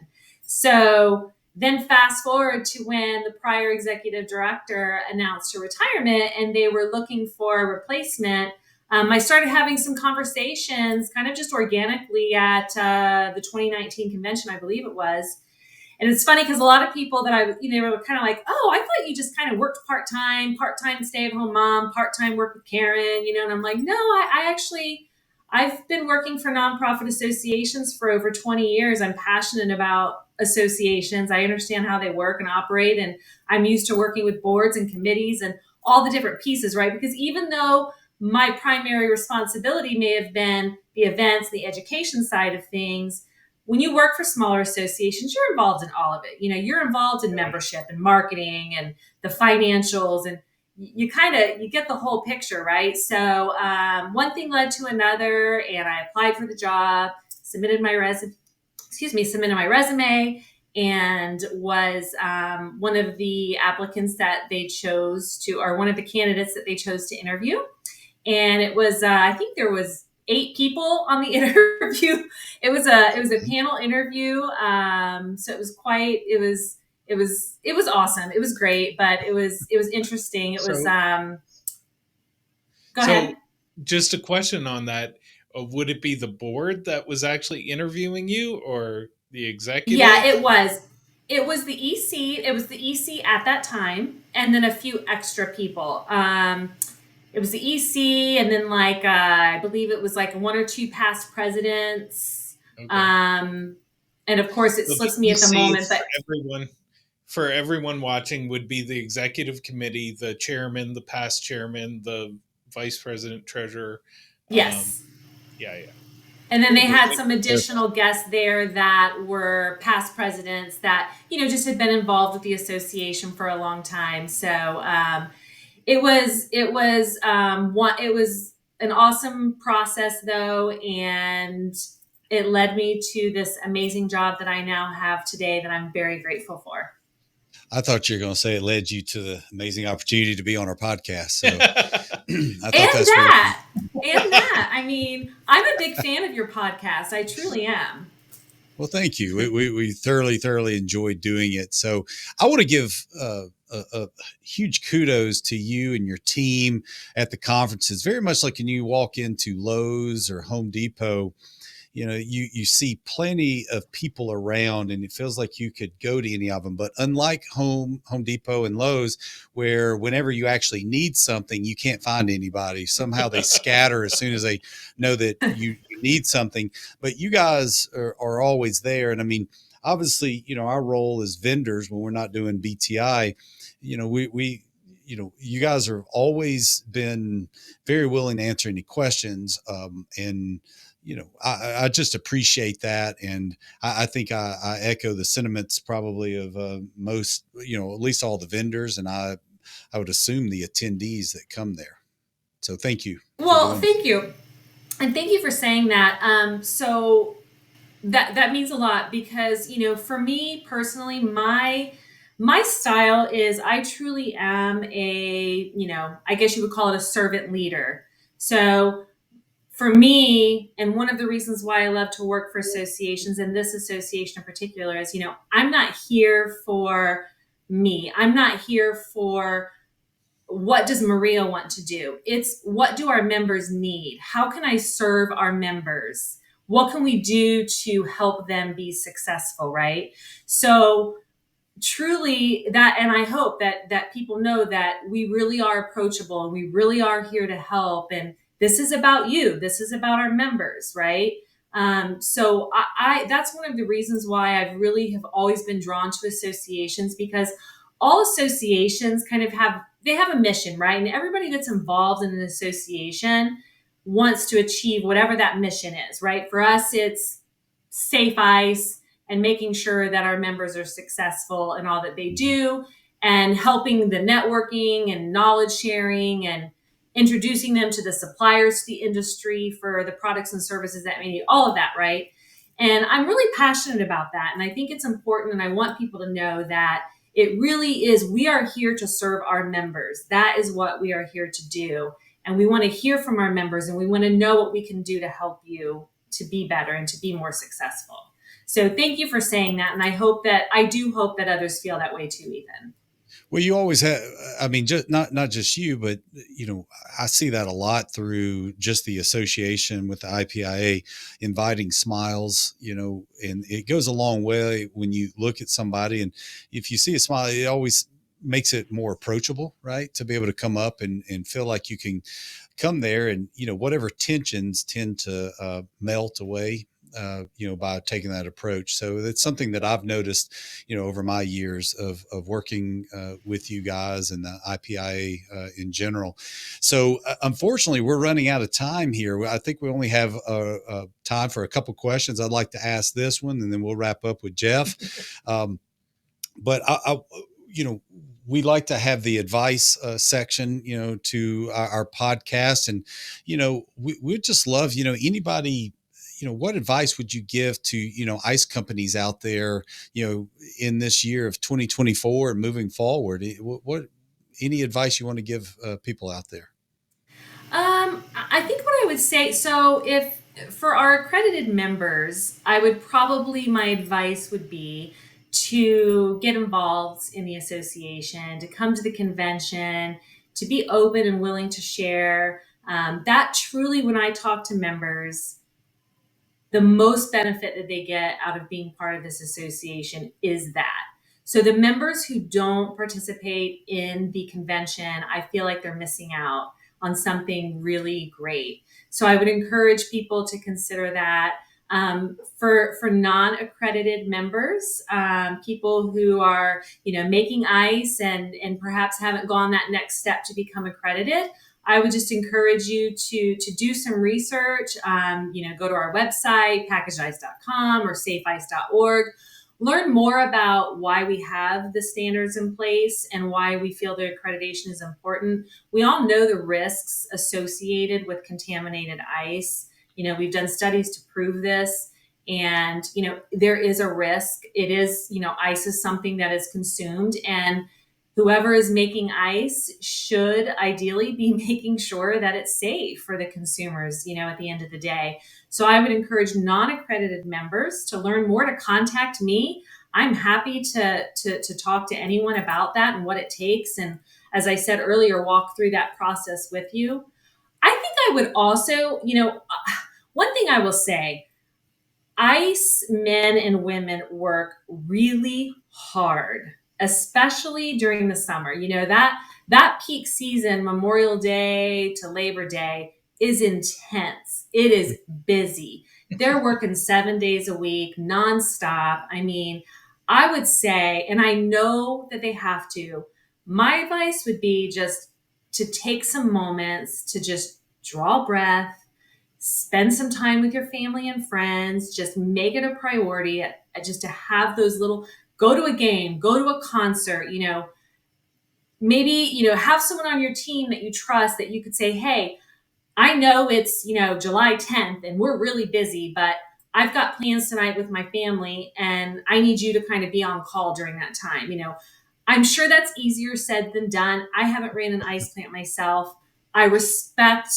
So then fast forward to when the prior executive director announced her retirement and they were looking for a replacement. I started having some conversations kind of just organically at the 2019 convention, I believe it was. And it's funny because a lot of people that they were kind of like, oh, I thought you just kind of worked part-time stay-at-home mom, part-time work with Karen, and I'm like, no, I've been working for nonprofit associations for over 20 years. I'm passionate about associations. I understand how they work and operate. And I'm used to working with boards and committees and all the different pieces, right? Because even though my primary responsibility may have been the events, the education side of things, when you work for smaller associations, you're involved in all of it. You're involved in membership and marketing and the financials, and you get the whole picture, right? So one thing led to another, and I applied for the job, submitted my resume, and was one of the applicants that they chose to, or one of the candidates that they chose to interview. And it was, I think there was 8 people on the interview. It was a panel interview. So it was awesome. It was great, but it was interesting. It was, go ahead. Just a question on that. Would it be the board that was actually interviewing you or the executive? Yeah, it was. It was the EC. It was the EC at that time, and then a few extra people. It was the EC, and then I believe it was 1 or 2 past presidents. Okay. And of course, it slips me at the moment. But for everyone watching, would be the executive committee, the chairman, the past chairman, the vice president, treasurer. Yes. Yeah. And then they had some additional guests there that were past presidents that, just had been involved with the association for a long time. So it was an awesome process though. And it led me to this amazing job that I now have today that I'm very grateful for. I thought you were going to say it led you to the amazing opportunity to be on our podcast. So I mean, I'm a big fan of your podcast. I truly am. Well, thank you. We thoroughly enjoyed doing it. So I want to give a huge kudos to you and your team at the conferences. Very much like when you walk into Lowe's or Home Depot, you see plenty of people around, and it feels like you could go to any of them. But unlike Home Depot and Lowe's, where whenever you actually need something, you can't find anybody. Somehow they scatter as soon as they know that you need something. But you guys are always there. And I mean, obviously, our role as vendors when we're not doing BTI, we you guys have always been very willing to answer any questions. And I just appreciate that. And I think I echo the sentiments probably of most, at least all the vendors. And I would assume the attendees that come there. So thank you for Well, doing that. thank you. And thank you for saying that. So that means a lot because, for me personally, my style is I truly am I guess you would call it a servant leader. So for me, and one of the reasons why I love to work for associations, and this association in particular, is, I'm not here for me. I'm not here for what does Maria want to do? It's what do our members need? How can I serve our members? What can we do to help them be successful, right? So truly that, and I hope that people know that we really are approachable and we really are here to help. And this is about you. This is about our members, right? So I that's one of the reasons why I've really have always been drawn to associations, because all associations kind of have a mission, right? And everybody that's involved in an association wants to achieve whatever that mission is, right? For us, it's safe ice and making sure that our members are successful in all that they do, and helping the networking and knowledge sharing and introducing them to the suppliers to the industry for the products and services that we need, all of that, right? And I'm really passionate about that. And I think it's important. And I want people to know that it really is, we are here to serve our members. That is what we are here to do. And we want to hear from our members, and we want to know what we can do to help you to be better and to be more successful. So thank you for saying that. And I do hope that others feel that way too, Ethan. Well, you always have. I mean, just not just you, but I see that a lot through just the association with the IPIA, inviting smiles. And it goes a long way when you look at somebody, and if you see a smile, it always makes it more approachable, right? To be able to come up and feel like you can come there, and whatever tensions tend to melt away, by taking that approach. So it's something that I've noticed, over my years of working with you guys and the IPIA in general. So unfortunately, we're running out of time here. I think we only have time for a couple questions. I'd like to ask this one, and then we'll wrap up with Jeff. But we like to have the advice section, to our podcast. And, we'd just love, anybody, what advice would you give to, ice companies out there, in this year of 2024 and moving forward? Any advice you want to give people out there? I think what I would say, so if for our accredited members, my advice would be to get involved in the association, to come to the convention, to be open and willing to share. That truly, when I talk to members, the most benefit that they get out of being part of this association is that. So the members who don't participate in the convention, I feel like they're missing out on something really great. So I would encourage people to consider that. For non-accredited members, people who are making ice and perhaps haven't gone that next step to become accredited, I would just encourage you to do some research. Go to our website, packagedice.com or safeice.org. Learn more about why we have the standards in place and why we feel the accreditation is important. We all know the risks associated with contaminated ice. We've done studies to prove this. And, there is a risk. It is, ice is something that is consumed. And whoever is making ice should ideally be making sure that it's safe for the consumers, at the end of the day. So I would encourage non-accredited members to learn more, to contact me. I'm happy to talk to anyone about that and what it takes. And as I said earlier, walk through that process with you. I think I would also, one thing I will say, ice men and women work really hard, especially during the summer. That peak season, Memorial Day to Labor Day, is intense. It is busy. They're working 7 days a week, nonstop. I mean, I would say, and I know that they have to, my advice would be just to take some moments to just draw breath, spend some time with your family and friends, just make it a priority, just to have those little, go to a game, go to a concert, maybe, have someone on your team that you trust that you could say, hey, I know it's, July 10th and we're really busy, but I've got plans tonight with my family and I need you to kind of be on call during that time. I'm sure that's easier said than done. I haven't ran an ice plant myself. I respect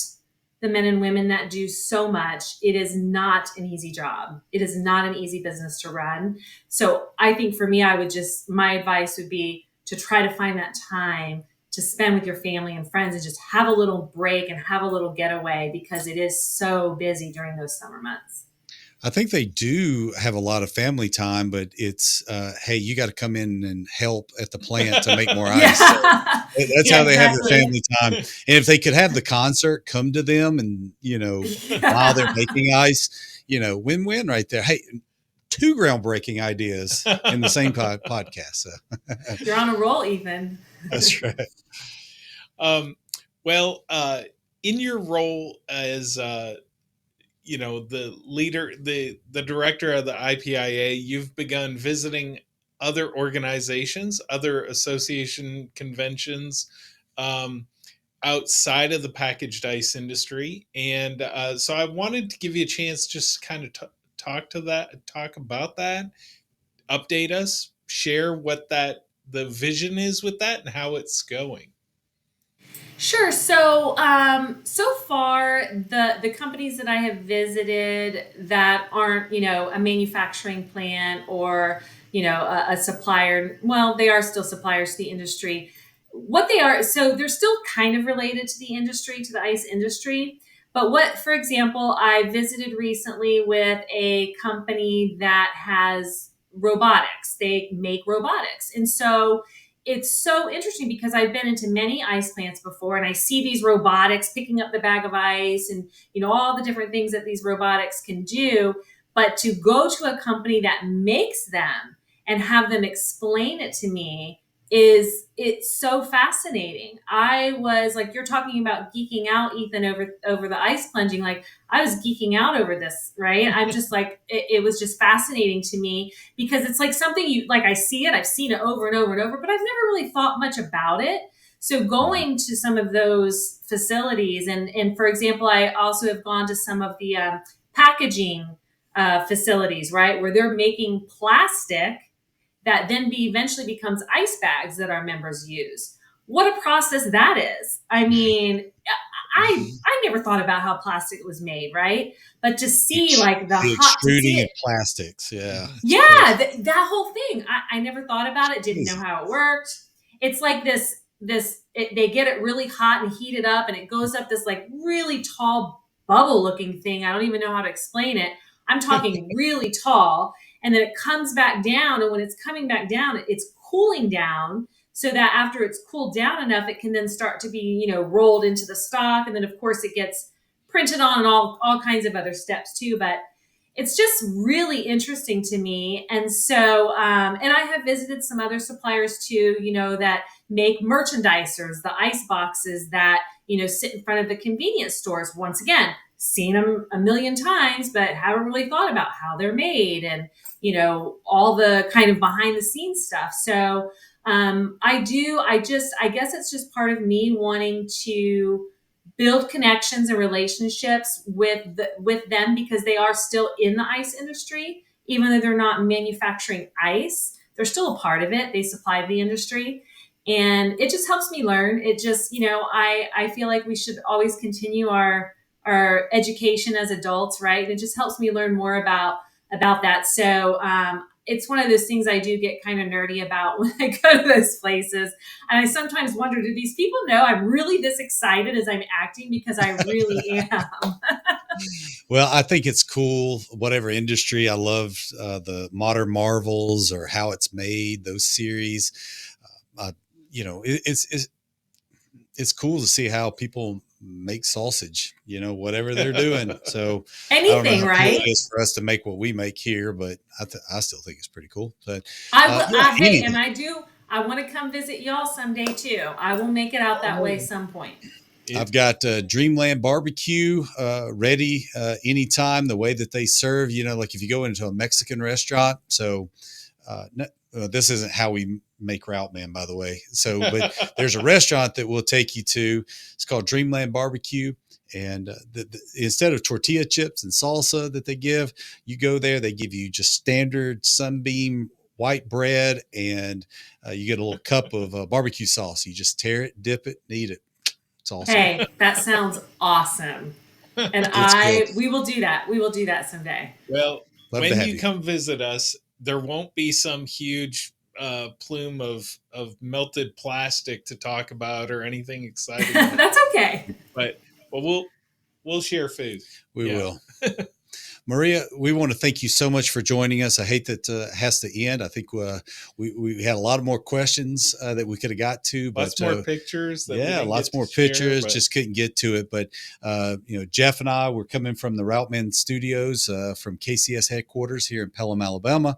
the men and women that do so much. It is not an easy job. It is not an easy business to run. So I think for me, my advice would be to try to find that time to spend with your family and friends and just have a little break and have a little getaway, because it is so busy during those summer months. I think they do have a lot of family time, but it's, hey, you got to come in and help at the plant to make more ice. So that's Yeah, how they have their exactly. family time. And if they could have the concert come to them and, while they're making ice, win-win right there. Hey, two groundbreaking ideas in the same podcast. So. You're on a roll, Ethan. That's right. Well, in your role as the leader, the director of the IPIA, you've begun visiting other organizations, other association conventions, outside of the packaged ice industry, and so I wanted to give you a chance just kind of talk about that, update us, share what the vision is with that and how it's going. Sure. So, so far, the companies that I have visited that aren't, a manufacturing plant or, a supplier, well, they are still suppliers to the industry. What they are, so they're still kind of related to the industry, to the ice industry. But for example, I visited recently with a company that has robotics. They make robotics. And so it's so interesting because I've been into many ice plants before and I see these robotics picking up the bag of ice and, all the different things that these robotics can do. But to go to a company that makes them and have them explain it to me, it's so fascinating. I was, like, you're talking about geeking out, Ethan, over the ice plunging. Like, I was geeking out over this, right? I'm just like, it was just fascinating to me because it's like something I've seen it over and over and over, but I've never really thought much about it. So going to some of those facilities, and for example, I also have gone to some of the packaging facilities, right, where they're making plastic that then eventually becomes ice bags that our members use. What a process that is. I mean, I never thought about how plastic was made, right? But to see like the to see extruding of it, plastics. Yeah. yeah, that whole thing. I never thought about it, didn't know Crazy. how it worked. It's like they get it really hot and heat it up and it goes up this like really tall bubble looking thing. I don't even know how to explain it. I'm talking really tall. And then it comes back down. And when it's coming back down, it's cooling down so that after it's cooled down enough, it can then start to be, rolled into the stock. And then of course it gets printed on and all kinds of other steps too. But it's just really interesting to me. And so, and I have visited some other suppliers too, that make merchandisers, the ice boxes that, sit in front of the convenience stores. Once again, seen them a million times, but haven't really thought about how they're made and, all the kind of behind the scenes stuff. So, I guess it's just part of me wanting to build connections and relationships with them because they are still in the ice industry, even though they're not manufacturing ice. They're still a part of it. They supply the industry. and it just helps me learn. It just, I feel like we should always continue our education as adults, right? It just helps me learn more about that. So it's one of those things I do get kind of nerdy about when I go to those places. And I sometimes wonder, do these people know I'm really this excited as I'm acting? Because I really am. Well, I think it's cool. Whatever industry, I love the modern marvels or how it's made. Those series, it's cool to see how people make sausage. Whatever they're doing. So I don't know Anything, how cool it right? is for us to make what we make here, but I still think it's pretty cool. But I will. Hey, and anything. I do. I want to come visit y'all someday too. I will make it out that way Oh, some point. I've it, got Dreamland Barbecue ready anytime. The way that they serve, like if you go into a Mexican restaurant. So this isn't how we make RouteMan, by the way. So, but there's a restaurant that we'll take you to. It's called Dreamland Barbecue. And instead of tortilla chips and salsa that they give, you go there, they give you just standard Sunbeam white bread, and you get a little cup of barbecue sauce. You just tear it, dip it, and eat it. It's awesome. Hey, that sounds awesome. And It's good. we will do that. We will do that someday. well, Love to when have you you. come visit us, there won't be some huge plume of melted plastic to talk about or anything exciting like That's okay. but we'll share food. We Yeah. will. Maria, we want to thank you so much for joining us. I hate that it has to end. I think we had a lot of more questions that we could have got to, Lots but more pictures that we yeah, didn't get lots to more share, pictures. but Just couldn't get to it. But Jeff and I were coming from the RouteMan Studios from KCS headquarters here in Pelham, Alabama.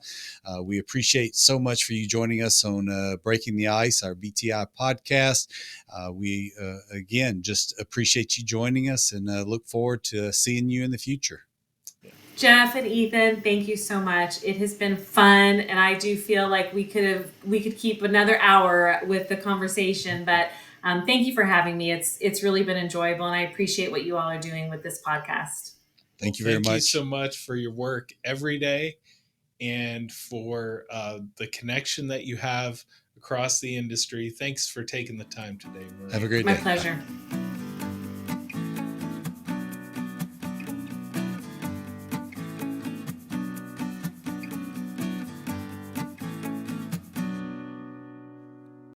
We appreciate so much for you joining us on Breaking the Ice, our BTI podcast. We again just appreciate you joining us and look forward to seeing you in the future. Jeff and Ethan, thank you so much. It has been fun, and I do feel like we could keep another hour with the conversation. But thank you for having me. It's really been enjoyable, and I appreciate what you all are doing with this podcast. well, Thank you very thank you much. so much for your work every day and for the connection that you have across the industry. Thanks for taking the time today, Have a Maria. great My day. pleasure.